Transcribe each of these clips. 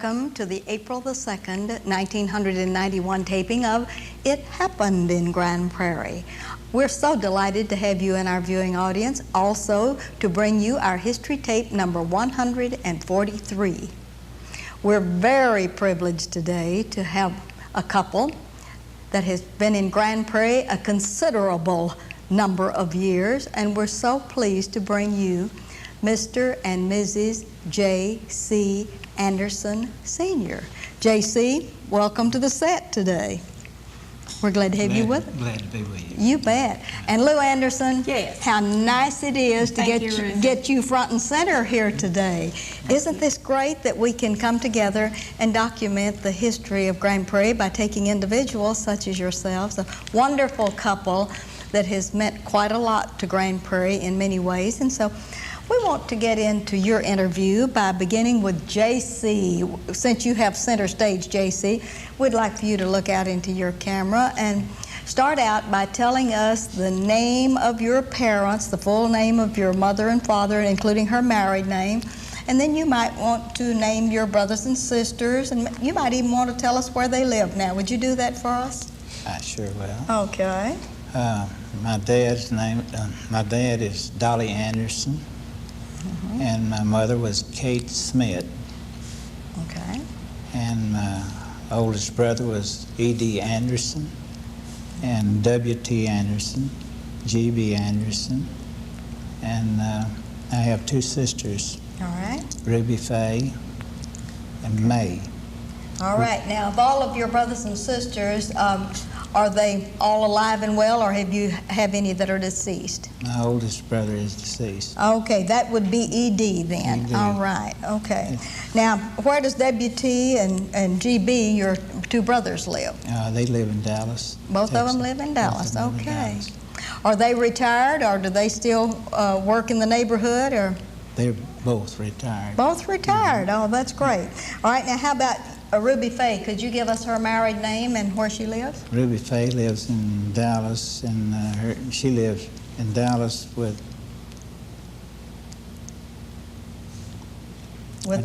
welcome to the April the 2nd, 1991 taping of It Happened in Grand Prairie. We're so delighted to have you in our viewing audience, also to bring you our history tape number 143. We're very privileged today to have a couple that has been in Grand Prairie a considerable number of years, and we're so pleased to bring you Mr. and Mrs. J.C. Anderson Sr. J.C., welcome to the set today. We're glad to have you with us. Glad to be with you. You bet. And Lou Anderson, yes. How nice it is to get you front and center here today. Isn't this great that we can come together and document the history of Grand Prairie by taking individuals such as yourselves, a wonderful couple that has meant quite a lot to Grand Prairie in many ways. And so we want to get into your interview by beginning with J.C. Since you have center stage, J.C., we'd like for you to look out into your camera and start out by telling us the name of your parents, the full name of your mother and father, including her married name. And then you might want to name your brothers and sisters, and you might even want to tell us where they live now. Would you do that for us? I sure will. Okay. My dad's name, my dad is Dolly Anderson. And my mother was Kate Smith. Okay. And my oldest brother was E.D. Anderson, and W.T. Anderson, G.B. Anderson. And I have two sisters. All right. Ruby Faye and May. All right. Now, of all of your brothers and sisters, are they all alive and well, or have any that are deceased? My oldest brother is deceased. Okay, that would be E.D. then. E.D. All right, okay. Now, where does W.T. and G.B., your two brothers, live? They live in Dallas. Both Texas. of them live in Dallas, Both of them live in okay. Dallas. Are they retired, or do they still work in the neighborhood, or? They're both retired. Both retired, oh, that's great. All right, now how about Ruby Faye? Could you give us her married name and where she lives? Ruby Faye lives in Dallas, and she lives in Dallas with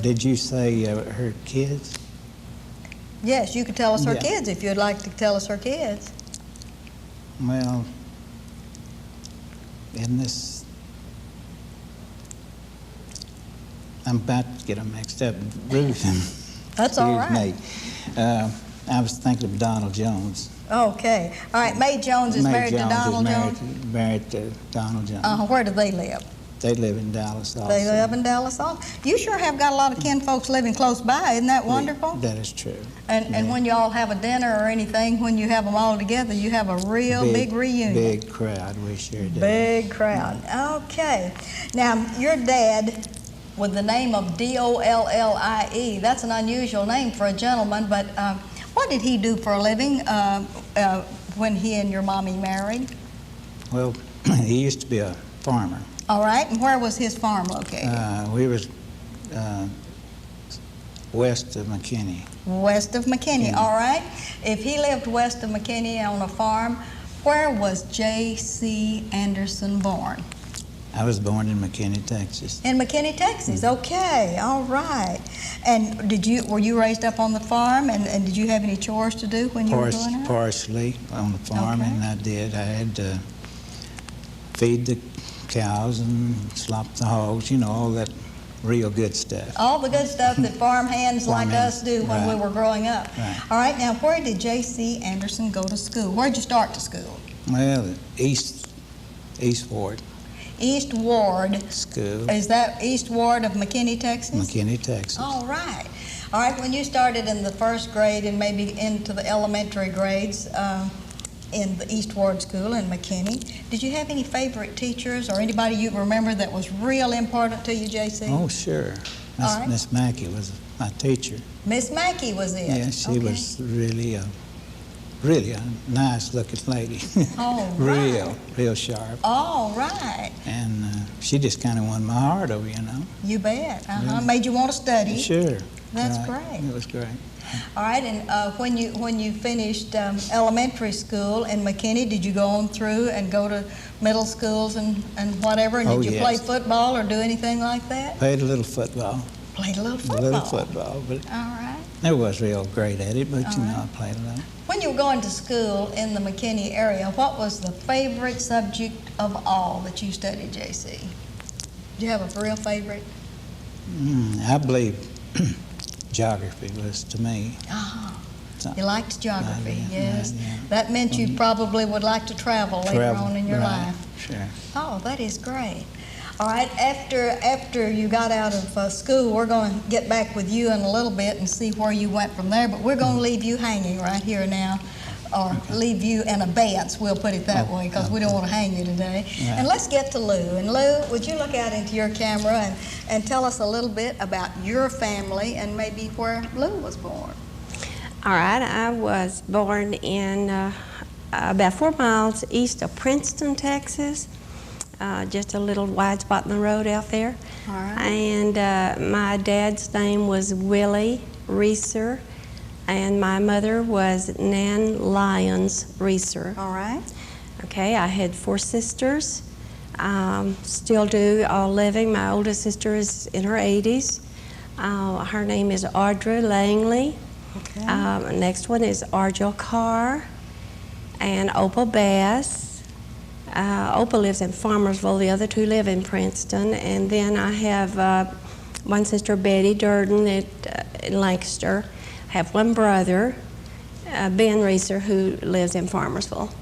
did you say her kids? Yes, you could tell us her Yeah. kids if you'd like to tell us her kids. Well, in this, I'm about to get them mixed up. Ruby. That's all right. Excuse me. I was thinking of Donald Jones. Okay. All right, Mae Jones is Mae married to Donald Jones? is married to Donald Jones. Where do they live? They live in Dallas also. They live in Dallas also? You sure have got a lot of kin folks living close by. Isn't that wonderful? That is true. And when you all have a dinner or anything, when you have them all together, you have a real big reunion. Big crowd, we sure do. Big crowd. Okay. Now, your dad, with the name of D-O-L-L-I-E, that's an unusual name for a gentleman, but what did he do for a living when he and your mommy married? Well, he used to be a farmer. All right, and where was his farm located? We was west of McKinney. West of McKinney, all right. If he lived west of McKinney on a farm, where was J.C. Anderson born? I was born in McKinney, Texas. In McKinney, Texas. Okay, all right. And were you raised up on the farm, and did you have any chores to do when you were growing up? Partially on the farm, Okay. and I did. I had to feed the cows and slop the hogs, you know, all that real good stuff. All the good stuff that farm hands like us do when we Right. were growing up. Right. All right, now where did J.C. Anderson go to school? Where did you start to school? Well, East Ward East Ward. School, Is that East Ward of McKinney, Texas? McKinney, Texas. All right. All right, when you started in the first grade and maybe into the elementary grades in the East Ward School in McKinney, did you have any favorite teachers or anybody you remember that was real important to you, J.C.? Oh, sure. All right. Miss Mackey was my teacher. Miss Mackey was it? Yeah, she Okay. was really a nice-looking lady. All right. real sharp. All right. And she just kind of won my heart over, you know. You bet. Yeah. Made you want to study. Sure. That's Right. great. It was great. All right, and when you finished elementary school in McKinney, did you go on through and go to middle schools and whatever? And Oh, did you yes. play football or do anything like that? Played a little football. played a little A football. little football, but All right. I was real great at it, but All you know, right. I played a lot. When you were going to school in the McKinney area, what was the favorite subject of all that you studied, JC? Do you have a real favorite? I believe geography was to me. You liked geography, Yeah, yes. yeah. That meant you probably would like to travel later on in your right, life. Sure. Oh, that is great. All right, after you got out of school, we're going to get back with you in a little bit and see where you went from there, but we're going to leave you hanging right here now, or leave you in abeyance, we'll put it that way, because we don't want to hang you today. Yeah. And let's get to Lou. And Lou, would you look out into your camera and tell us a little bit about your family and maybe where Lou was born? All right, I was born in about 4 miles east of Princeton, Texas. Just a little wide spot in the road out there. All right. And my dad's name was Willie Reeser, and my mother was Nan Lyons Reeser. All right. Okay, I had 4 sisters, still do, all living. My oldest sister is in her 80s. Her name is Audra Langley. Okay. Next one is Argel Carr and Opal Bass. Opal lives in Farmersville. The other 2 live in Princeton. And then I have one sister, Betty Durden, in Lancaster. I have one brother, Ben Reeser, who lives in Farmersville.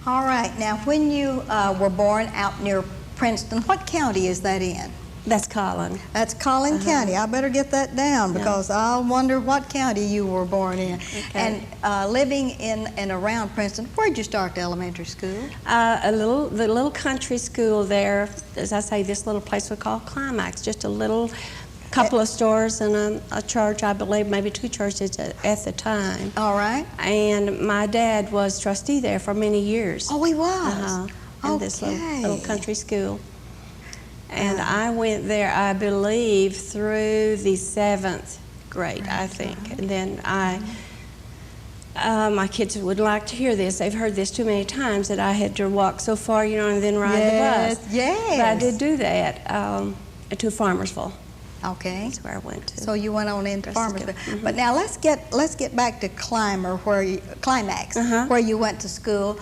All right. Now, when you were born out near Princeton, what county is that in? That's Colin. That's Collin County. I better get that down because I'll wonder what county you were born in. Okay. And living in and around Princeton, where'd you start the elementary school? The little country school there, as I say, this little place we call Climax, just a little couple of stores and a church, I believe, maybe 2 churches at the time. All right. And my dad was trustee there for many years. Oh, he was? In this Okay. little country school. And I went there, I believe, through the 7th grade, I think. And then my kids would like to hear this. They've heard this too many times that I had to walk so far, you know, and then ride the bus. Yes. But I did do that to Farmersville. Okay. That's where I went to. So you went on into Jessica. Farmersville. But now let's get back to Climax, where you went to school.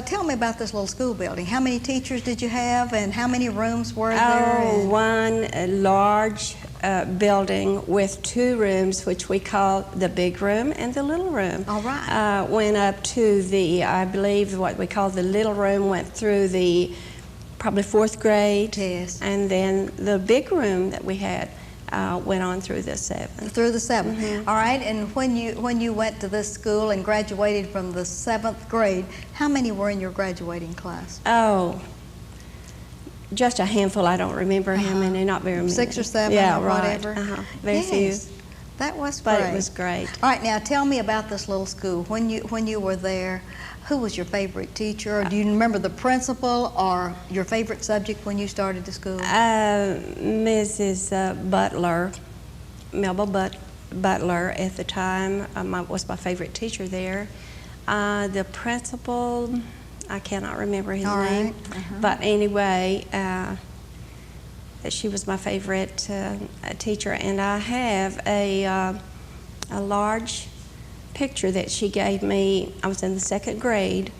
Tell me about this little school building. How many teachers did you have, and how many rooms were there? Oh, one large building with 2 rooms, which we call the big room and the little room. All right. Went up to the, I believe, what we call the little room, went through the probably 4th grade. Yes. And then the big room that we had went on through the 7th. Through the 7th. All right, and when you went to this school and graduated from the 7th grade, how many were in your graduating class? Oh, just a handful. I don't remember how many, not very many. 6 or 7 yeah, or right. whatever? Very few. That was great. But it was great. All right, now tell me about this little school. When you were there, who was your favorite teacher? Or do you remember the principal or your favorite subject when you started the school? Mrs. Butler, Melba Butler at the time was my favorite teacher there. The principal, I cannot remember his name. But anyway, she was my favorite teacher. And I have a large picture that she gave me. I was in the 2nd grade.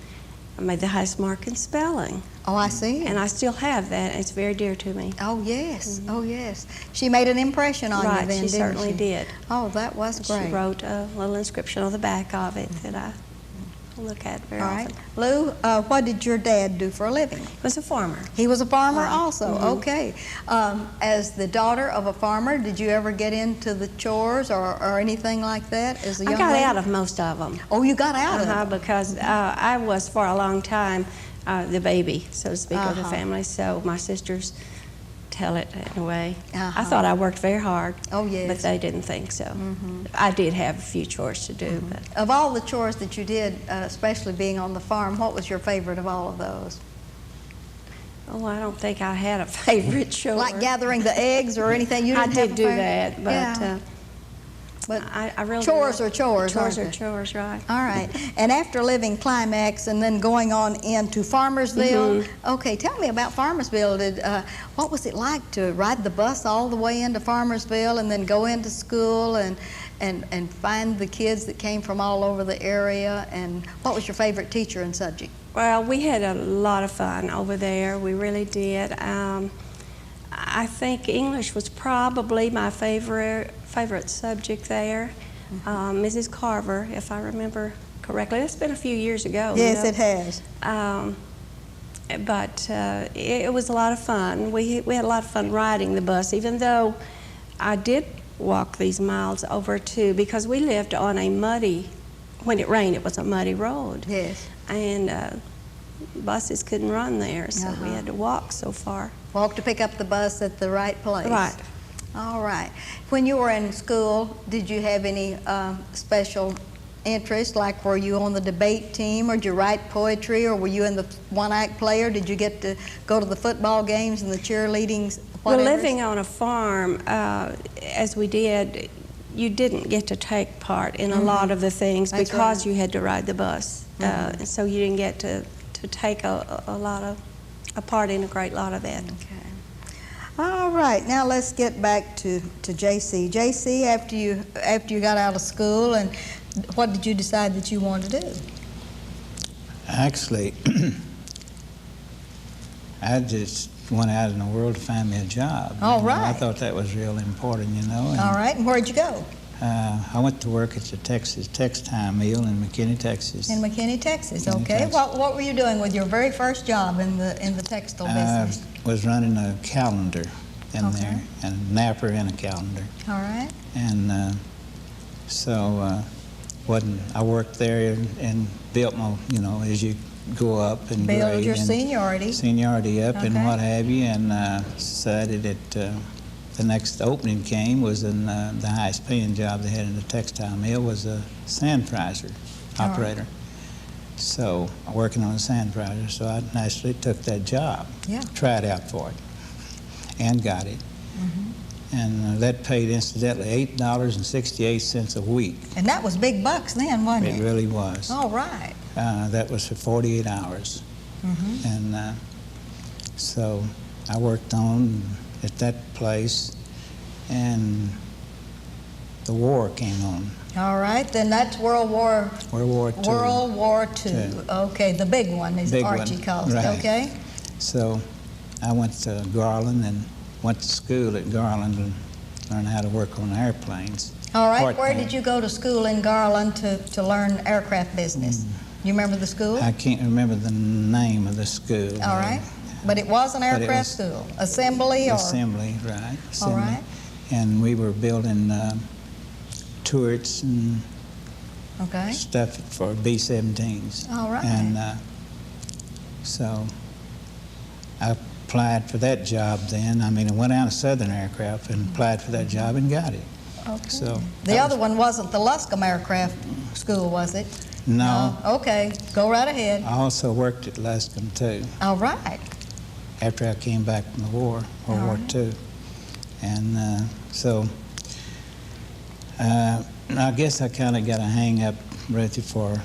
I made the highest mark in spelling. Oh, I see. And I still have that. It's very dear to me. Oh, yes. Oh, yes. She made an impression on you then, didn't she she? certainly did. Oh, that was great. She wrote a little inscription on the back of it that I look at very All often. right. Lou, what did your dad do for a living? He was a farmer. He was a farmer also. Okay. As the daughter of a farmer, did you ever get into the chores or anything like that as a young I got lady? out of most of them. Oh, you got out of them? Because I was for a long time the baby, so to speak, of the family. So my sisters tell it in a way. I thought I worked very hard. Oh, yes. But they didn't think so. I did have a few chores to do. But Of all the chores that you did, especially being on the farm, what was your favorite of all of those? oh, I don't think I had a favorite chore. Like gathering the eggs or anything? You I didn't have did a do favorite? that, but Yeah. But I really chores like- are chores, Chores aren't are they? chores, right. All right. And after living Climax and then going on into Farmersville, okay, tell me about Farmersville. What was it like to ride the bus all the way into Farmersville and then go into school and find the kids that came from all over the area? And what was your favorite teacher and subject? Well, we had a lot of fun over there. We really did. I think English was probably my favorite subject there. Mrs. Carver, if I remember correctly. It's been a few years ago. Yes, it has. But it was a lot of fun. We had a lot of fun riding the bus, even though I did walk these miles over too, because we lived on a muddy, when it rained, it was a muddy road. Yes. And buses couldn't run there, so we had to walk so far. Walk to pick up the bus at the right place. Right. All right. When you were in school, did you have any special interest? Like, were you on the debate team, or did you write poetry, or were you in the one-act play, or did you get to go to the football games and the cheerleadings? Well, living on a farm, as we did, you didn't get to take part in a lot of the things because you had to ride the bus. So you didn't get to take a part in a great lot of that. Okay. All right, now let's get back to JC. JC, after you got out of school, and what did you decide that you wanted to do? Actually, I just went out in the world to find me a job. All You know, I right. thought that was real important, you know. And, All right, and where'd you go? I went to work at the Texas Textile Mill in McKinney, Texas. In McKinney, Texas. McKinney, Okay. Texas. What were you doing with your very first job in the textile I business? was running a calendar in Okay. there, and a napper and a calendar. All right. And I worked there and built my, you know, as you go up and Build grade your and seniority. up and Okay. what have you, and decided that the next opening came was in the highest paying job they had in the textile mill was a sand fryser operator. So working on a sand fryser, so I naturally took that job. Yeah. Tried out for it and got it. And that paid incidentally $8.68 a week. And that was big bucks then, wasn't It it? really was. All right. That was for 48 hours. And so I worked on at that place, and the war came on, All right. Then that's World War World War II. World War II. Two. Okay, the big one, as Big Archie one, calls it. right. Okay. So I went to Garland and went to school at Garland and learned how to work on airplanes. All right. Where Part-time. did you go to school in Garland to learn aircraft business? You remember the school? I can't remember the name of the school. All right. But it was an But it aircraft was school. Assembly or? Assembly, right. All Assembly. right. And we were building turrets and Okay. stuff for B-17s. All right. And so I applied for that job then. I mean, I went out of Southern Aircraft and applied for that job and got it. Okay. So The that other one wasn't the Luscombe Aircraft School, was it? No. Okay. Go right ahead. I also worked at Luscombe too All right. after I came back from the war, World All War right. II. And so I guess I kind of got a hang up ready for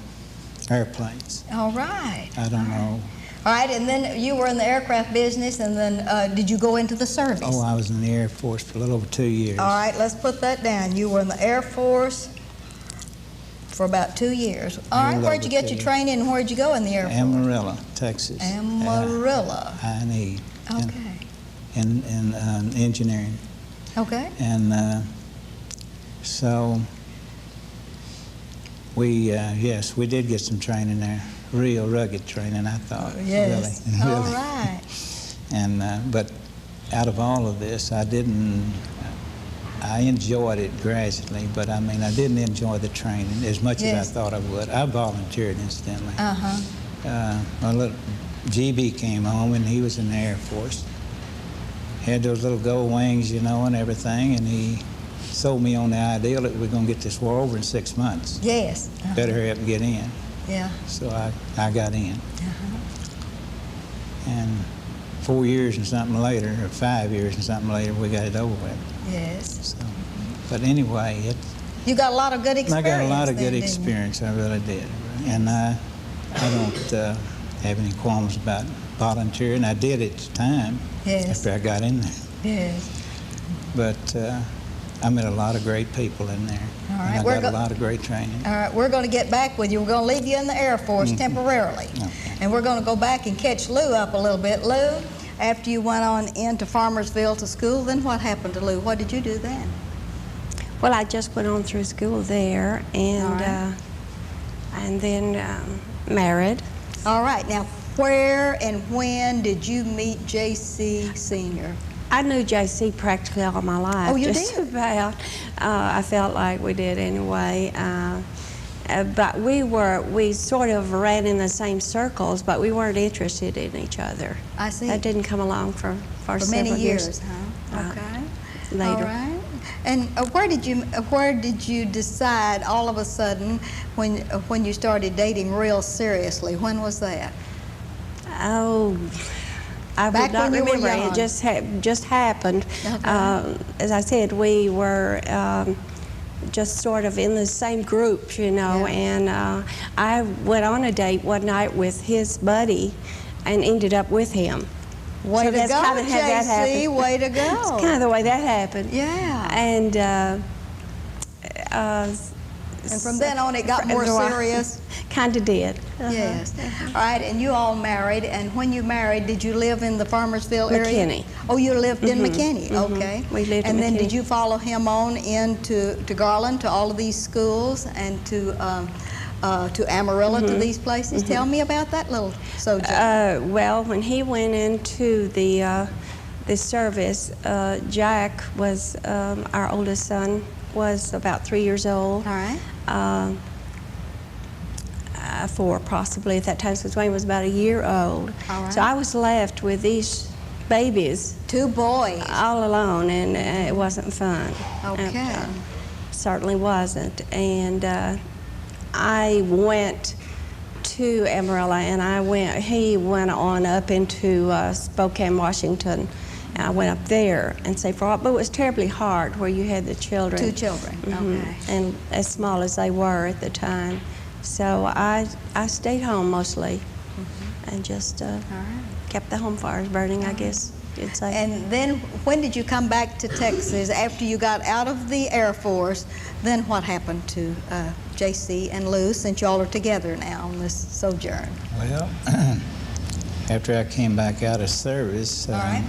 airplanes. All right. I don't know. All right, and then you were in the aircraft business, and then did you go into the service? Oh, I was in the Air Force for a little over 2 years. All right, let's put that down. You were in the Air Force for about 2 years. All right, where'd you get your training, and where'd you go in the Air Force? Amarillo, Texas. Amarillo. I&E. Okay. In engineering. Okay. And so we, yes, we did get some training there. Real rugged training, I thought. Yes. Really. All right. And but out of all of this, I enjoyed it gradually, but I mean, I didn't enjoy the training as much Yes. as I thought I would. I volunteered, incidentally. Uh-huh. My little GB came home, and he was in the Air Force. Had those little gold wings, you know, and everything, and he sold me on the idea that we're going to get this war over in 6 months. Yes. Uh-huh. Better hurry up and get in. Yeah. So I got in. And 4 years and something later, or 5 years and something later, we got it over with. Yes. So, but anyway, You got a lot of good I experience. got a lot of then, good didn't you? experience, I really did. And I don't have any qualms about volunteering. I did at the time Yes. after I got in there. Yes. But I met a lot of great people in there. All right, And I we're got a lot of great training. All right, we're going to get back with you. We're going to leave you in the Air Force temporarily. Okay. And we're going to go back and catch Lou up a little bit. Lou, after you went on into Farmersville to school, then what happened to Lou? What did you do then? Well, I just went on through school there, and All right. and then married. All right, now where and when did you meet J.C. Sr.? I knew J.C. practically all my life. Oh, you just did? about. I felt like we did anyway. But we sort of ran in the same circles, but we weren't interested in each other. I see. That didn't come along for For several many years, huh? Uh, Okay. later. All right. And where did you decide all of a sudden when you started dating real seriously? When was that? Oh, I Back would not when you were remember. young. It just happened. Okay. As I said, we were just sort of in the same group, you know. Yeah. And I went on a date one night with his buddy, and ended up with him. Way So to that's go, kinda how that J.C. happened. Way to go. It's kind of the way that happened. Yeah. And from then on, it got more serious? Kind of did. Yes. All right, and you all married, and when you married, did you live in the Farmersville area? McKinney. Oh, you lived in McKinney, okay. We lived in And then McKinney. did you follow him on into Garland, to all of these schools, and to Amarillo, to these places? Tell me about that little sojourn. Well, when he went into the service, Jack was our oldest son, was about 3 years old. All right. 4 possibly at that time, so Dwayne was about a year old. All right. So I was left with these babies 2 boys. all alone, and it wasn't fun. Okay. Certainly wasn't. And I went to Amarillo, and he went on up into Spokane, Washington. And I went up there and stayed for a while, but it was terribly hard where you had the children. 2 children, okay. And as small as they were at the time. So I stayed home mostly and just All right. kept the home fires burning, I guess you'd say. And then when did you come back to Texas after you got out of the Air Force? Then what happened to J.C. and Lou, since y'all are together now on this sojourn? Well, after I came back out of service, All right.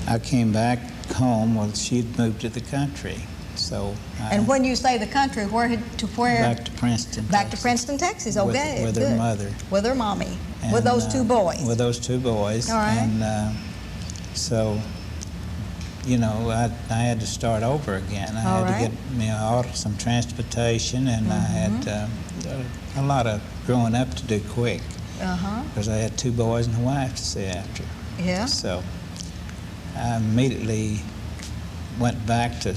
I came back home. Well, she'd moved to the country, so And when you say the country, where? back to Princeton. Back to Texas, Princeton, Texas. with- Okay, with good. her mother. With her mommy. With And, those 2 boys. With those 2 boys. All right. And so, you know, I had to start over again. I All had right. to get me some transportation, and I had a lot of growing up to do quick, Uh-huh. because I had 2 boys and a wife to see after. Yeah. So I immediately went back to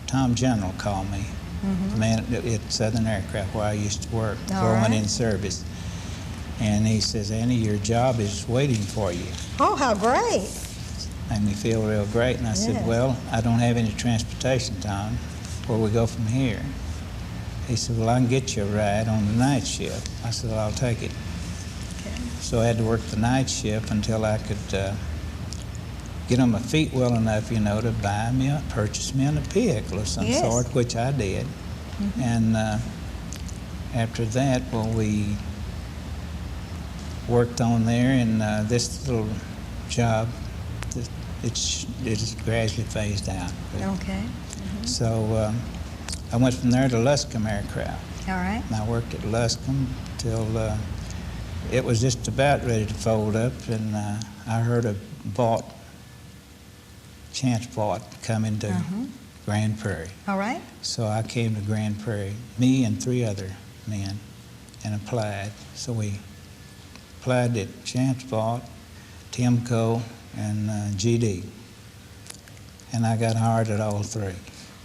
Tom General called me, the man at Southern Aircraft where I used to work All before I went right. in service. And he says, Annie, your job is waiting for you. Oh, how great. Made me feel real great. And I Yes. said, well, I don't have any transportation, Tom. Where we go from here? He said, well, I can get you a ride on the night shift. I said, well, I'll take it. Okay. So I had to work the night shift until I could get on my feet well enough, you know, to purchase me a vehicle of some Yes. sort, which I did. And after that, well, we worked on there, and this little job, it's gradually phased out. Okay. So I went from there to Luscombe Aircraft. All right. And I worked at Luscombe till it was just about ready to fold up, and I heard a chance bought coming to Grand Prairie. All right. So I came to Grand Prairie, me and 3 other men, and applied. So we applied at Chance Bought, Timco, and GD. And I got hired at all 3.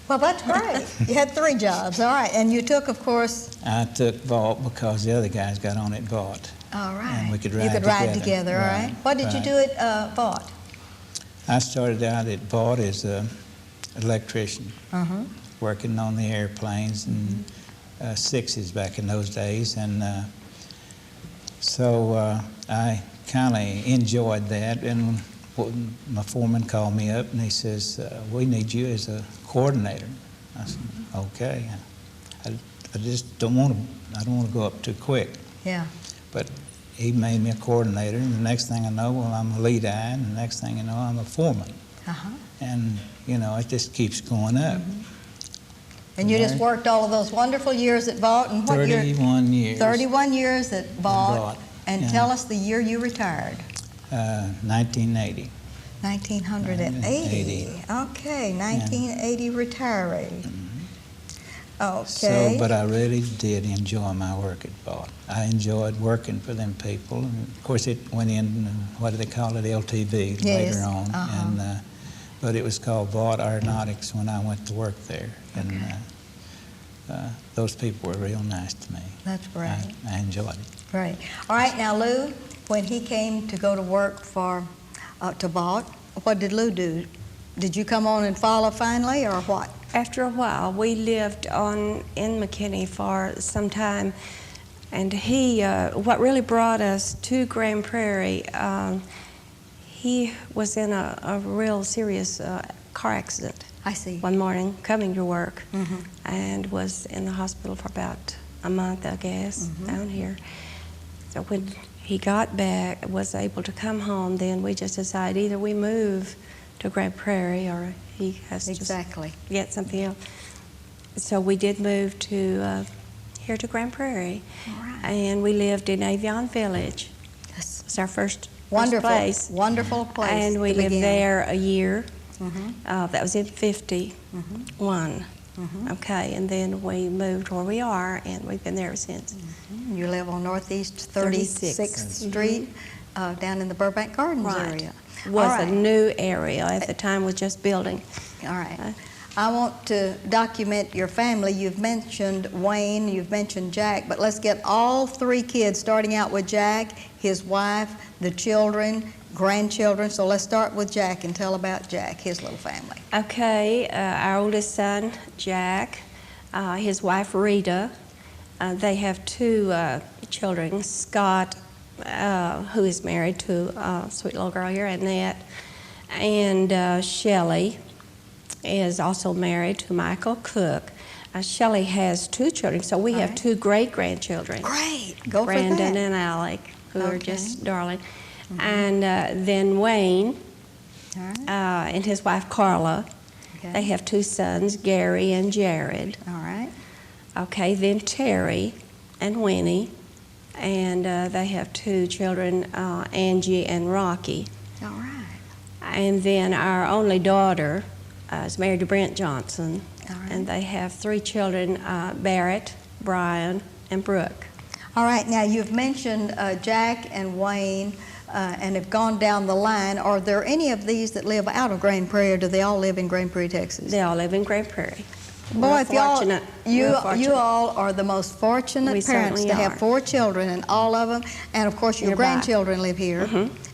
Well, that's great. You had 3 jobs. All right. And you took, of course. I took Vault because the other guys got on at Vault. All right. And we could You ride could ride together. together, all right. Right, What did you right. do at Vaught? I started out at Vaught as an electrician, working on the airplanes and sixes back in those days, and so I kind of enjoyed that. And my foreman called me up and he says, "We need you as a coordinator." I said, "Okay." I just don't want to go up too quick. Yeah. But he made me a coordinator, and the next thing I know, well, I'm a lead eye, and the next thing you know, I'm a foreman. And, you know, it just keeps going up. And you just worked all of those wonderful years at Vaught, and what year? 31 years. 31 years at Vaught. And yeah. tell us the year you retired. 1980. 1980. Okay, 1980 retiree. Okay. So, but I really did enjoy my work at Vaught. I enjoyed working for them people, and of course it went in, what do they call it, LTV later on. And but it was called Vaught Aeronautics when I went to work there, and those people were real nice to me. That's great. I enjoyed it. Great. All right, now Lou, when he came to go to work for to Vaught, what did Lou do? Did you come on and follow finally, or what? After a while, we lived in McKinney for some time, and what really brought us to Grand Prairie, he was in a real serious car accident. I see. One morning, coming to work, and was in the hospital for about a month, I guess, down here. So when he got back, was able to come home, then we just decided either we move to Grand Prairie or he has to get something else. So we did move to here to Grand Prairie, and we lived in Avion Village. It was our first place. Wonderful place. And we lived there a year. That was in 51. Okay, and then we moved where we are, and we've been there ever since. You live on Northeast 36th Street, down in the Burbank Gardens area. Was a new area at the time, was just building. All right. I want to document your family. You've mentioned Wayne, you've mentioned Jack, but let's get all three kids, starting out with Jack, his wife, the children, grandchildren. So let's start with Jack and tell about Jack, his little family. Okay, our oldest son, Jack, his wife, Rita. They have two children, Scott, who is married to a sweet little girl here, Annette, and Shelley is also married to Michael Cook. Shelley has two children, so we have two great-grandchildren. Great, go Brandon for that. and Alec, who are just darling. And then Wayne and his wife Carla. They have two sons, Gary and Jared. All right. Okay, then Terry and Winnie. And they have two children, Angie and Rocky. All right. And then our only daughter is married to Brent Johnson. All right. And they have three children, Barrett, Brian, and Brooke. All right, now you've mentioned Jack and Wayne and have gone down the line. Are there any of these that live out of Grand Prairie, or do they all live in Grand Prairie, Texas? They all live in Grand Prairie. Boy, if you all are the most fortunate parents to have 4 children, and all of them, and of course your grandchildren live here,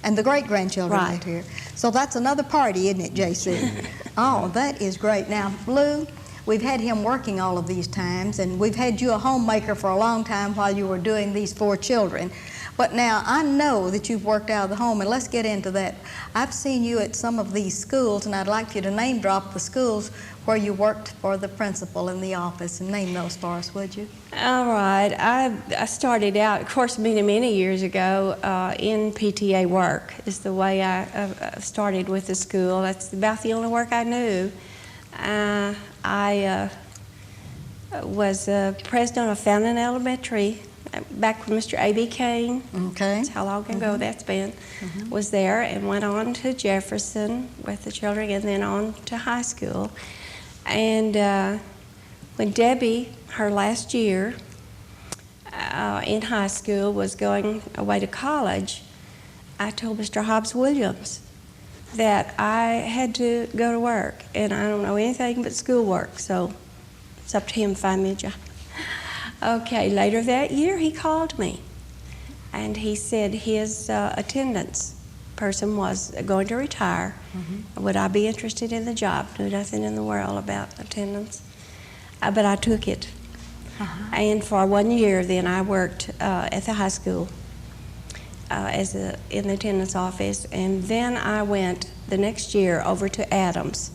and the great-grandchildren live here. So that's another party, isn't it, JC? Oh, that is great. Now, Lou, we've had him working all of these times, and we've had you a homemaker for a long time while you were doing these 4 children. But now I know that you've worked out of the home, and let's get into that. I've seen you at some of these schools, and I'd like you to name drop the schools where you worked for the principal in the office, and name those for us, would you? All right. I started out, of course, many years ago in PTA work is the way I started with the school. That's about the only work I knew. I was president of Fountain Elementary back when Mr. A.B. Kane. Okay. That's how long ago that's been. Was there, and went on to Jefferson with the children, and then on to high school. And when Debbie, her last year in high school, was going away to college, I told Mr. Hobbs Williams that I had to go to work, and I don't know anything but schoolwork, so it's up to him to find me a job. Okay, later that year he called me, and he said his attendance person was going to retire. Would I be interested in the job? Knew nothing in the world about attendance, but I took it. And for 1 year, then I worked at the high school in the attendance office, and then I went the next year over to Adams,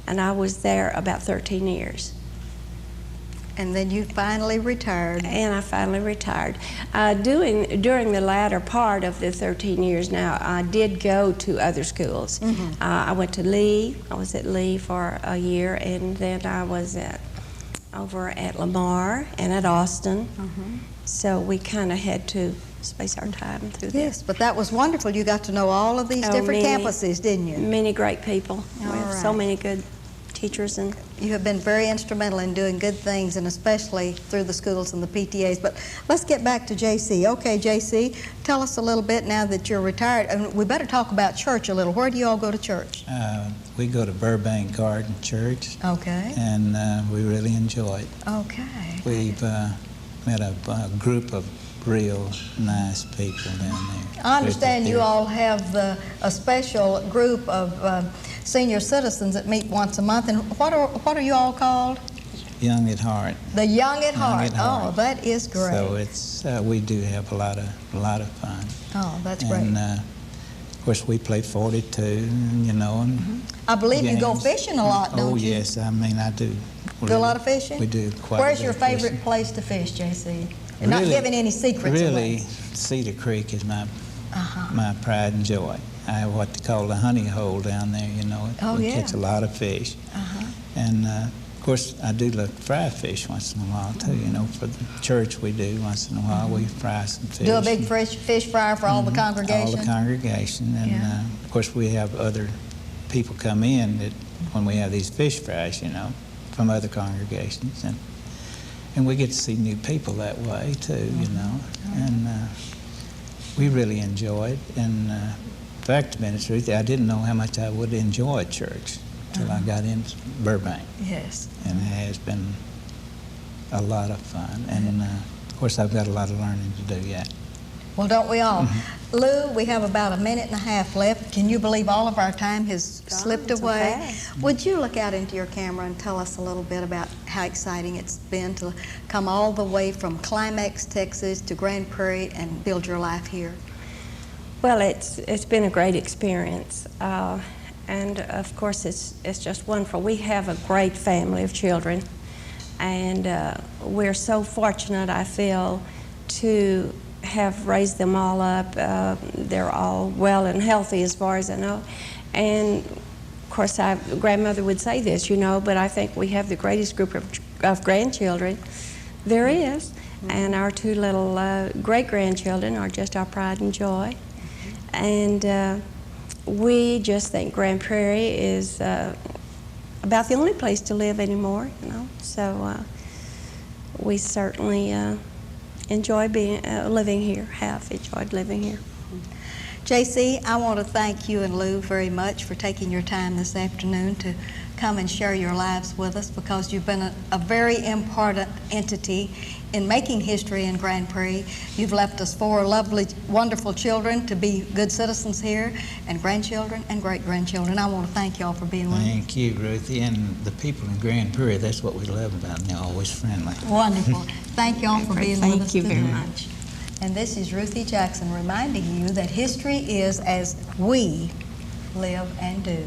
and I was there about 13 years. And then you finally retired. And I finally retired. During the latter part of the 13 years now, I did go to other schools. I went to Lee. I was at Lee for a year, and then I was over at Lamar and at Austin. So we kind of had to space our time through there. Yes, but that was wonderful. You got to know all of these different campuses, didn't you? Many great people. We have so many good teachers. And you have been very instrumental in doing good things, and especially through the schools and the PTAs. But let's get back to JC. Okay, JC, tell us a little bit now that you're retired. And we better talk about church a little. Where do you all go to church? We go to Burbank Garden Church. Okay. And we really enjoy it. Okay. We've met a group of real nice people down there. I understand you all have a special group of senior citizens that meet once a month. And what are you all called? Young at Heart. The Young at Heart. Oh, that is great. So it's we do have a lot of fun. Oh, that's great. And of course we play 42, you know. And I believe games. you go fishing a lot, don't you? Oh yes, I mean I do. Do a lot of fishing? We do quite Where's a bit your of favorite fishing. place to fish, JC? And Really, not giving any secrets really, away. Cedar Creek is my pride and joy. I have what they call the honey hole down there, you know. Oh, we yeah. catch a lot of fish. And of course, I do look fry fish once in a while too, you know. For the church we do once in a while, we fry some fish. Do a big fish fryer for all the congregation? All the congregation. And of course, we have other people come in that when we have these fish fries, you know, from other congregations. And we get to see new people that way too, you know. And we really enjoy it. And in fact, to be honest with you, I didn't know how much I would enjoy church until I got into Burbank. Yes. And it has been a lot of fun. And of course, I've got a lot of learning to do yet. Well, don't we all? Lou, we have about a minute and a half left. Can you believe all of our time has slipped away? fast. Would you look out into your camera and tell us a little bit about how exciting it's been to come all the way from Climax, Texas to Grand Prairie and build your life here? Well, it's been a great experience, and of course it's just wonderful. We have a great family of children, and we're so fortunate, I feel, to have raised them all up. They're all well and healthy as far as I know, and of course grandmother would say this, you know, but I think we have the greatest group of grandchildren there is, and our two little great-grandchildren are just our pride and joy. And we just think Grand Prairie is about the only place to live anymore, you know. So we certainly enjoy living here, have enjoyed living here. JC, I want to thank you and Lou very much for taking your time this afternoon to come and share your lives with us, because you've been a very important entity in making history in Grand Prairie. You've left us 4 lovely, wonderful children to be good citizens here, and grandchildren and great-grandchildren. I want to thank you all for being with us. Thank you, Ruthie. And the people in Grand Prairie, that's what we love about them. They're always friendly. Wonderful. Thank you all for being with us Thank you today. very much. And this is Ruthie Jackson reminding you that history is as we live and do.